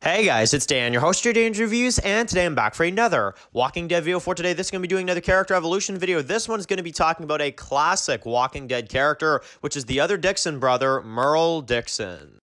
Hey guys, it's Dan, your host of your Danger Reviews, and today I'm back for another Walking Dead video for today. This is going to be doing another character evolution video. This one is going to be talking about a classic Walking Dead character, which is the other Dixon brother, Merle Dixon.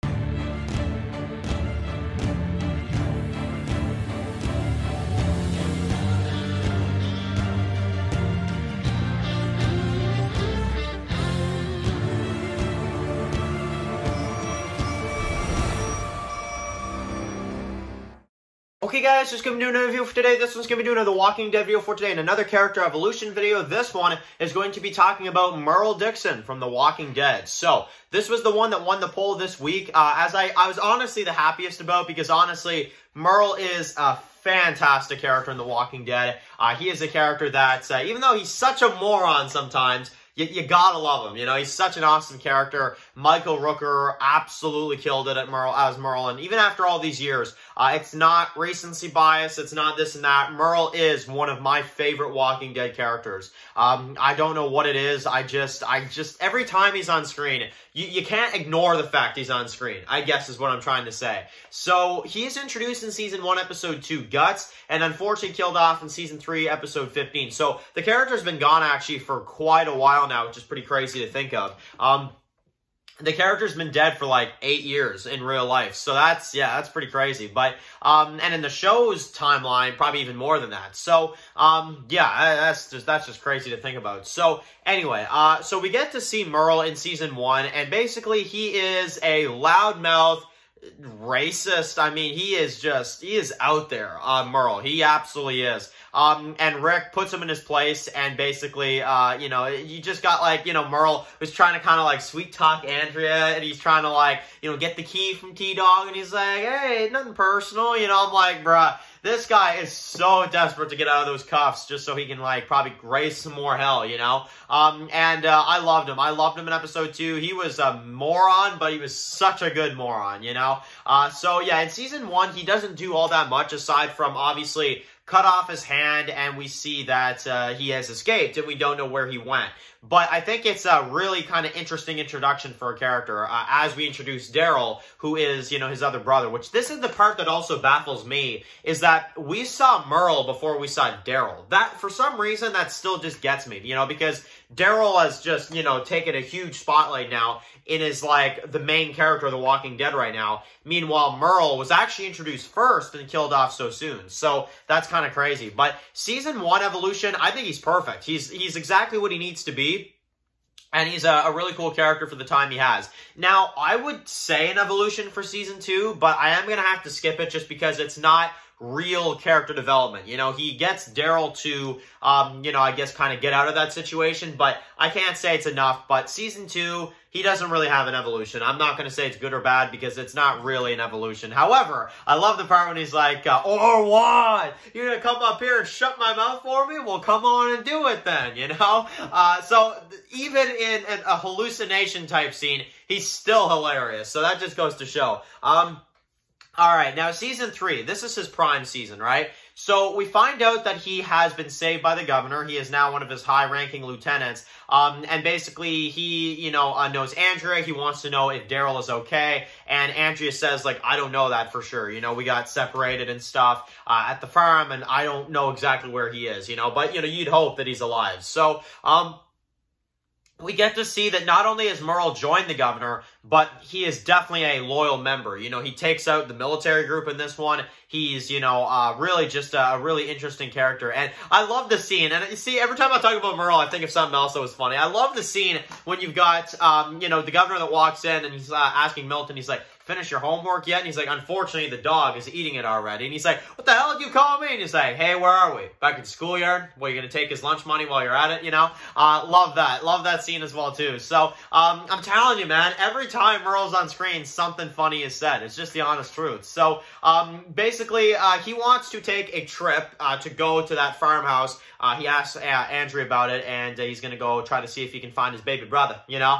Okay guys, just going to be doing another video for today. This one's going to be doing another Walking Dead video for today and another character evolution video. This one is going to be talking about Merle Dixon from The Walking Dead. So, this was the one that won the poll this week, as I was honestly the happiest about, because honestly, Merle is a fantastic character in The Walking Dead. He is a character that, even though he's such a moron sometimes, you gotta love him, you know, he's such an awesome character. Michael Rooker absolutely killed it as Merle, and even after all these years, it's not recency bias, it's not this and that. Merle is one of my favorite Walking Dead characters. I don't know what it is, I just, every time he's on screen, you can't ignore the fact he's on screen, I guess is what I'm trying to say. So, he's introduced in Season 1, Episode 2, Guts, and unfortunately killed off in Season 3, Episode 15. So, the character's been gone, actually, for quite a while now, which is pretty crazy to think of. The character's been dead for like 8 years in real life, so that's pretty crazy. But and in the show's timeline, probably even more than that. So that's just crazy to think about. So anyway, so we get to see Merle in Season 1, and basically he is a loudmouth racist. I mean, he is out there, Merle. He absolutely is. And Rick puts him in his place, and basically, you know, you just got, like, you know, Merle was trying to kind of, like, sweet-talk Andrea, and he's trying to, like, you know, get the key from T-Dog, and he's like, hey, nothing personal, you know, I'm like, bruh, this guy is so desperate to get out of those cuffs just so he can, like, probably graze some more hell, you know? I loved him. I loved him in Episode 2. He was a moron, but he was such a good moron, you know? So, yeah, in Season 1, he doesn't do all that much, aside from, obviously, cut off his hand, and we see that he has escaped, and we don't know where he went. But I think it's a really kind of interesting introduction for a character, as we introduce Daryl, who is, you know, his other brother, which this is the part that also baffles me, is that we saw Merle before we saw Daryl. That, for some reason, that still just gets me, you know, because Daryl has just, you know, taken a huge spotlight now and is, like, the main character of The Walking Dead right now. Meanwhile, Merle was actually introduced first and killed off so soon. So, that's kind of crazy. But Season 1 evolution, I think he's perfect. He's exactly what he needs to be. And he's a really cool character for the time he has. Now, I would say an evolution for Season 2, but I am going to have to skip it just because it's not real character development. You know, he gets Daryl to, you know, I guess kind of get out of that situation, but I can't say it's enough. But Season 2, he doesn't really have an evolution. I'm not going to say it's good or bad because it's not really an evolution. However, I love the part when he's like, or what? You're going to come up here and shut my mouth for me? Well, come on and do it then, you know? So even in a hallucination type scene, he's still hilarious. So that just goes to show. Alright, now Season 3, this is his prime season, right? So we find out that he has been saved by the governor. He is now one of his high-ranking lieutenants. And basically, he, you know, knows Andrea. He wants to know if Daryl is okay. And Andrea says, like, I don't know that for sure. You know, we got separated and stuff at the farm, and I don't know exactly where he is, you know. But, you know, you'd hope that he's alive. So, we get to see that not only has Merle joined the governor, but he is definitely a loyal member. You know, he takes out the military group in this one. He's, you know, really just a really interesting character. And I love the scene. And you see, every time I talk about Merle, I think of something else that was funny. I love the scene when you've got, you know, the governor that walks in and he's asking Milton, he's like, finish your homework yet? And he's like, unfortunately, the dog is eating it already. And he's like, what the hell did you call me? And he's like, hey, where are we? Back at the schoolyard? Well, you're going to take his lunch money while you're at it, you know? Love that. Love that scene as well, too. So, I'm telling you, man, every time Merle's on screen, something funny is said. It's just the honest truth. So, basically, he wants to take a trip to go to that farmhouse. He asks Andrea about it, and he's going to go try to see if he can find his baby brother, you know?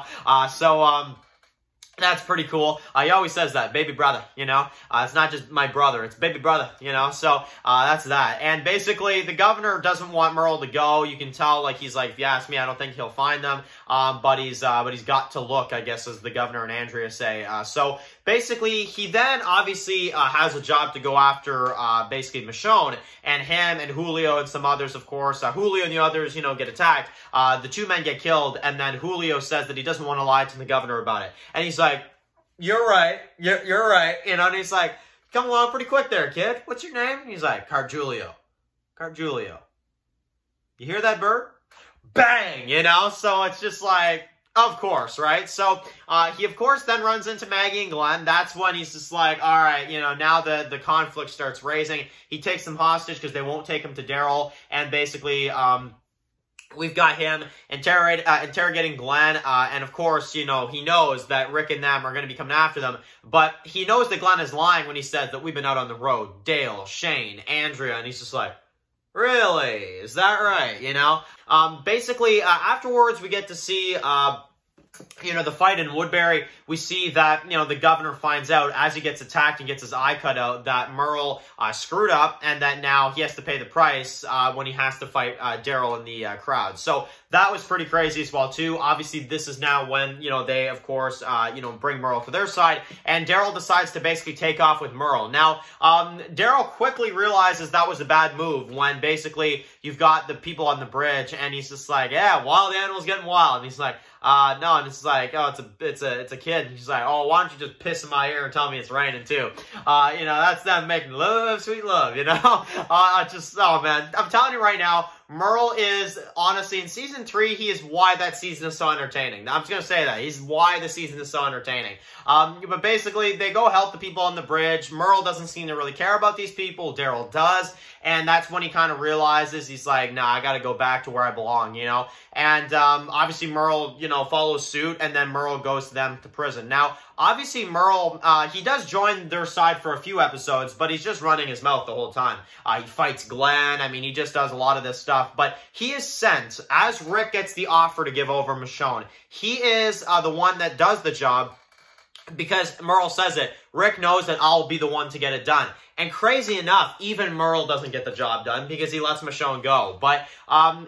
That's pretty cool. He always says that, baby brother, you know? It's not just my brother, it's baby brother, you know? So, that's that. And basically, the governor doesn't want Merle to go. You can tell, like, he's like, if you ask me, I don't think he'll find them. but he's got to look, I guess, as the governor and Andrea say. So basically, he then obviously has a job to go after basically Michonne, and him and Julio and some others, of course. Julio and the others, you know, get attacked. The two men get killed, and then Julio says that he doesn't want to lie to the governor about it. And he's like, you're right, you're right, you know, and he's like, come along pretty quick there, kid. What's your name? And he's like, Carjulio. Carjulio. You hear that, bird? Bang! You know, so it's just like, of course, right? So he, of course, then runs into Maggie and Glenn. That's when he's just like, all right, you know, now the conflict starts raising. He takes them hostage because they won't take him to Daryl, and basically, we've got him interrogating Glenn, and of course, you know, he knows that Rick and them are going to be coming after them, but he knows that Glenn is lying when he says that we've been out on the road, Dale, Shane, Andrea, and he's just like, really? Is that right? You know? Basically, afterwards, we get to see, you know, the fight in Woodbury. We see that, you know, the governor finds out as he gets attacked and gets his eye cut out that Merle screwed up, and that now he has to pay the price when he has to fight Daryl in the crowd. So that was pretty crazy as well, too. Obviously, this is now when, you know, they, of course, you know, bring Merle to their side, and Daryl decides to basically take off with Merle. Now, Daryl quickly realizes that was a bad move when basically you've got the people on the bridge, and he's just like, yeah, wild animals getting wild. And he's like, no, and it's like, oh, it's a kid. And he's like, oh, why don't you just piss in my ear and tell me it's raining too? You know, that's them making love, sweet love, you know? Just, oh man, I'm telling you right now, Merle is, honestly, in Season 3, he is why that season is so entertaining. I'm just going to say that. He's why the season is so entertaining. But basically, they go help the people on the bridge. Merle doesn't seem to really care about these people. Daryl does. And that's when he kind of realizes, he's like, nah, I got to go back to where I belong, you know? And obviously, Merle, you know, follows suit, and then Merle goes to them to prison. Now, obviously, Merle, he does join their side for a few episodes, but he's just running his mouth the whole time. He fights Glenn. I mean, he just does a lot of this stuff. But he is sent, as Rick gets the offer to give over Michonne, he is the one that does the job because Merle says it. Rick knows that I'll be the one to get it done. And crazy enough, even Merle doesn't get the job done because he lets Michonne go. But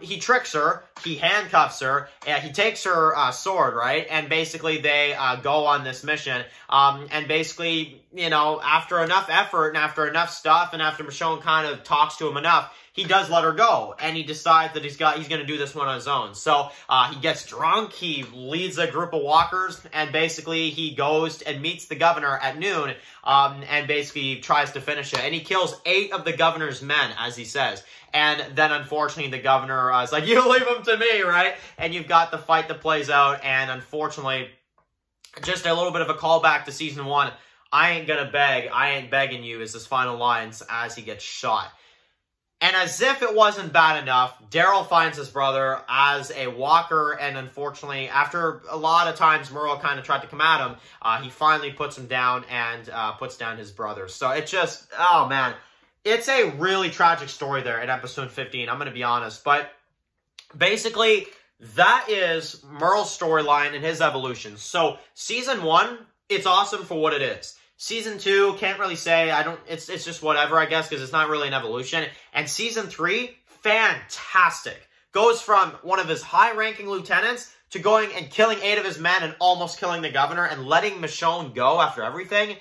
he tricks her, he handcuffs her, and he takes her sword, right? And basically they go on this mission. And basically, you know, after enough effort and after enough stuff and after Michonne kind of talks to him enough, he does let her go, and he decides that he's going to do this one on his own. So he gets drunk, he leads a group of walkers, and basically he goes and meets the governor at noon, and basically tries to finish it. And he kills 8 of the governor's men, as he says. And then, unfortunately, the governor is like, you leave him to me, right? And you've got the fight that plays out, and unfortunately, just a little bit of a callback to Season 1, I ain't gonna beg, I ain't begging you, is his final lines as he gets shot. And as if it wasn't bad enough, Daryl finds his brother as a walker, and unfortunately, after a lot of times Merle kind of tried to come at him, he finally puts him down and puts down his brother. So it just, oh man, it's a really tragic story there in episode 15, I'm going to be honest. But basically, that is Merle's storyline and his evolution. So Season 1, it's awesome for what it is. Season 2, can't really say. It's just whatever, I guess, because it's not really an evolution. And Season 3, fantastic. Goes from one of his high-ranking lieutenants to going and killing 8 of his men and almost killing the governor and letting Michonne go after everything.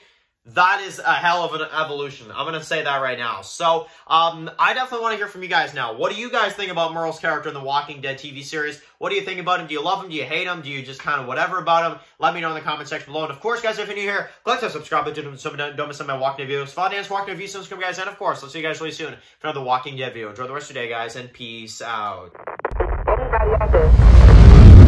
That is a hell of an evolution. I'm going to say that right now. So, I definitely want to hear from you guys now. What do you guys think about Merle's character in the Walking Dead TV series? What do you think about him? Do you love him? Do you hate him? Do you just kind of whatever about him? Let me know in the comment section below. And of course, guys, if you're new here, click that subscribe button so don't miss my Walking Dead videos. Follow Dan's Walking Dead videos, subscribe, guys. And of course, I'll see you guys really soon for another Walking Dead video. Enjoy the rest of your day, guys, and peace out. Anybody out there?